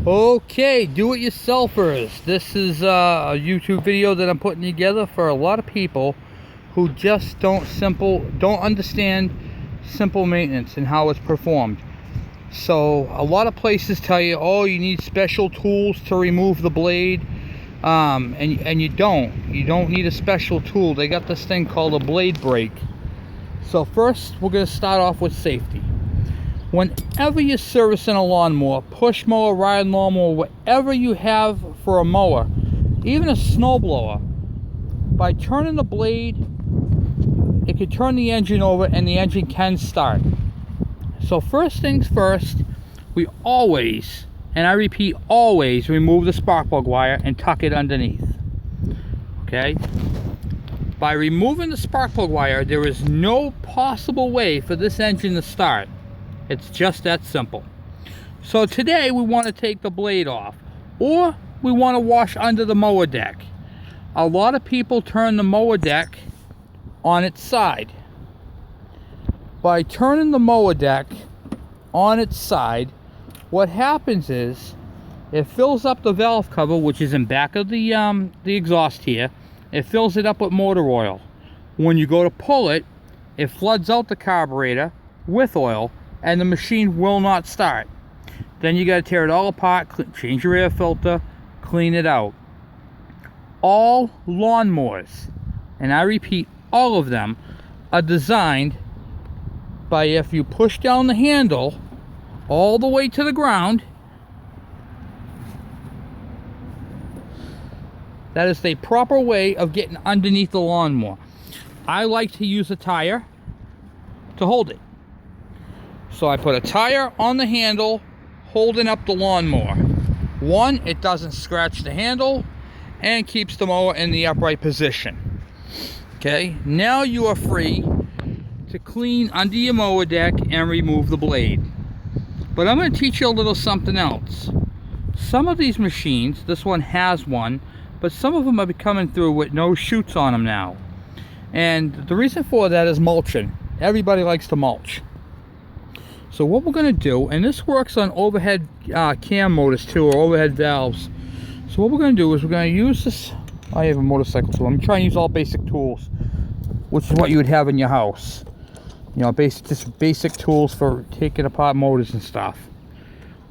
Okay, do-it-yourselfers. This is a YouTube video that I'm putting together for a lot of people who just don't understand simple maintenance and how it's performed. So a lot of places tell you, oh, you need special tools to remove the blade, and you don't need a special tool. They got this thing called a blade brake. So first we're going to start off with safety. Whenever you're servicing a lawnmower, push mower, ride lawnmower, whatever you have for a mower, even a snowblower, by turning the blade, it can turn the engine over and the engine can start. So first things first, we always, and I repeat always, remove the spark plug wire and tuck it underneath. Okay? By removing the spark plug wire, there is no possible way for this engine to start. It's just that simple. So today we want to take the blade off, or we want to wash under the mower deck. A lot of people turn the mower deck on its side. By turning the mower deck on its side, what happens is it fills up the valve cover, which is in back of the exhaust here. It fills it up with motor oil. When you go to pull it, it floods out the carburetor with oil, and the machine will not start. Then you got to tear it all apart, change your air filter, clean it out. All lawnmowers, and I repeat, all of them, are designed by, if you push down the handle all the way to the ground, that is the proper way of getting underneath the lawnmower. I like to use a tire to hold it. So I put a tire on the handle holding up the lawnmower. One, it doesn't scratch the handle and keeps the mower in the upright position. Okay, now you are free to clean under your mower deck and remove the blade. But I'm going to teach you a little something else. Some of these machines, this one has one, but some of them are coming through with no chutes on them now. And the reason for that is mulching. Everybody likes to mulch. So what we're going to do, and this works on overhead cam motors too, or overhead valves. So what we're going to do is we're going to use this. I have a motorcycle tool. I'm trying to use all basic tools, which is what you would have in your house. You know, just basic tools for taking apart motors and stuff.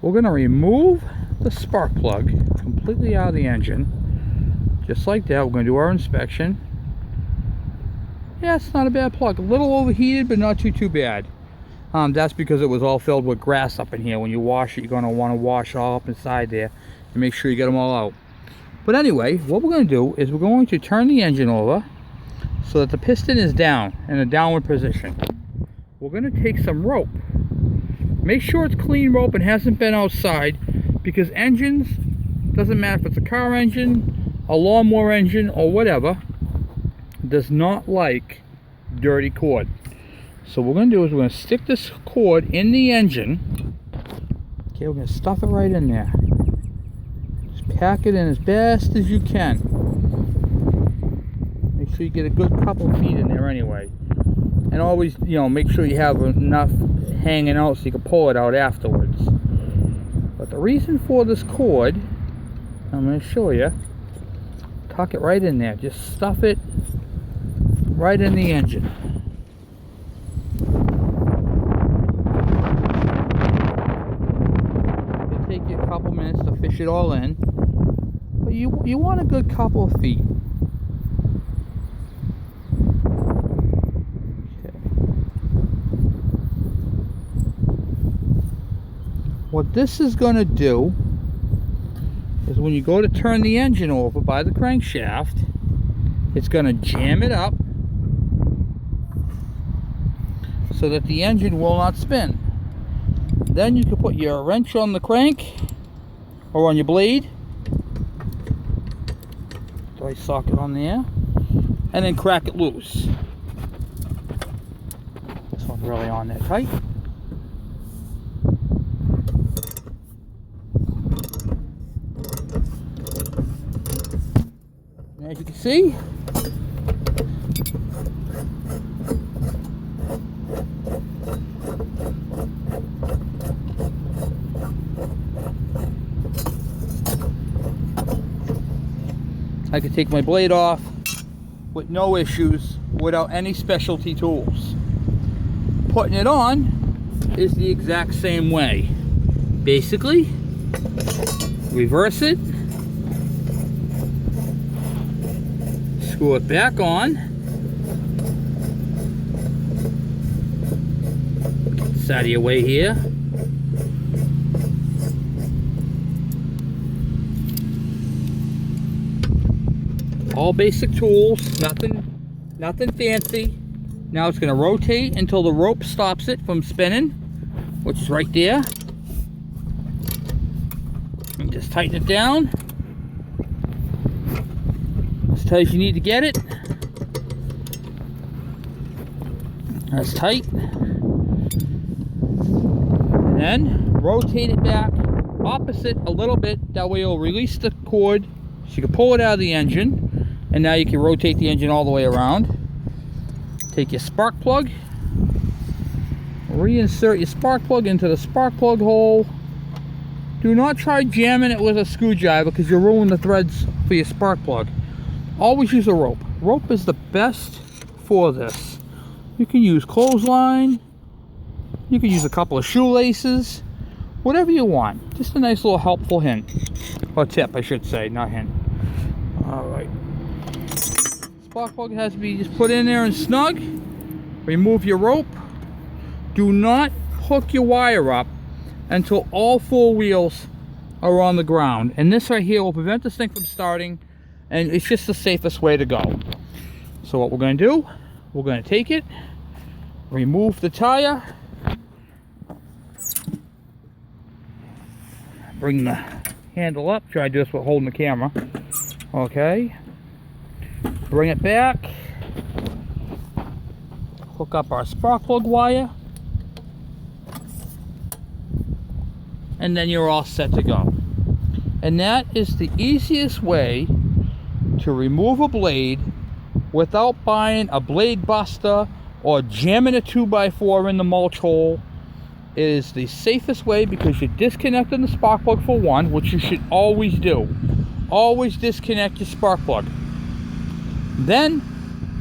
We're going to remove the spark plug completely out of the engine. Just like that. We're going to do our inspection. Yeah, it's not a bad plug. A little overheated, but not too bad. That's because it was all filled with grass up in here. When you wash it, you're going to want to wash all up inside there and make sure you get them all out. But anyway, what we're going to do is we're going to turn the engine over so that the piston is down in a downward position. We're going to take some rope. Make sure it's clean rope and hasn't been outside, because engines, doesn't matter if it's a car engine, a lawnmower engine, or whatever, does not like dirty cord. So what we're going to do is we're going to stick this cord in the engine. Okay, we're going to stuff it right in there. Just pack it in as best as you can. Make sure you get a good couple feet in there anyway. And always, you know, make sure you have enough hanging out so you can pull it out afterwards. But the reason for this cord, I'm going to show you. Tuck it right in there. Just stuff it right in the engine. Take you a couple minutes to fish it all in, but you want a good couple of feet. Okay. What this is going to do is when you go to turn the engine over by the crankshaft, it's going to jam it up so that the engine will not spin. Then you can put your wrench on the crank or on your blade. Throw a socket on there and then crack it loose. This one's really on there tight. And as you can see, I can take my blade off with no issues without any specialty tools. Putting it on is the exact same way. Basically, reverse it, screw it back on, get this out of your way here. All basic tools, nothing fancy. Now it's going to rotate until the rope stops it from spinning, which is right there. And just tighten it down as tight as you need to get it. That's tight. And then rotate it back opposite a little bit. That way it'll release the cord so you can pull it out of the engine. And now you can rotate the engine all the way around. Take your spark plug, reinsert your spark plug into the spark plug hole. Do not try jamming it with a screwdriver because you'll ruin the threads for your spark plug. Always use a rope. Rope is the best for this. You can use clothesline, you can use a couple of shoelaces, whatever you want. Just a nice little helpful hint, or tip I should say, not hint. Alright. Spark plug has to be just put in there and snug. Remove your rope. Do not hook your wire up until all four wheels are on the ground. And this right here will prevent this thing from starting, and it's just the safest way to go. So what we're going to do, we're going to take it, remove the tire, bring the handle up, try to do this while holding the camera. Okay. Bring it back, hook up our spark plug wire, and then you're all set to go. And that is the easiest way to remove a blade without buying a blade buster or jamming a 2x4 in the mulch hole. It is the safest way because you're disconnecting the spark plug for one, which you should always do. Always disconnect your spark plug. Then,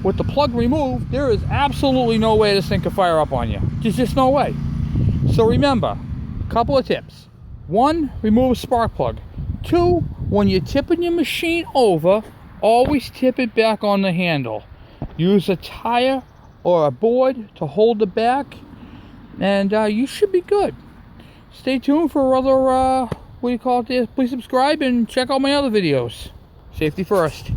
with the plug removed, there is absolutely no way this thing can fire up on you. There's just no way. So remember, a couple of tips. One, remove a spark plug. Two, when you're tipping your machine over, always tip it back on the handle. Use a tire or a board to hold it back, and you should be good. Stay tuned for other, what do you call it there? Please subscribe and check out my other videos. Safety first.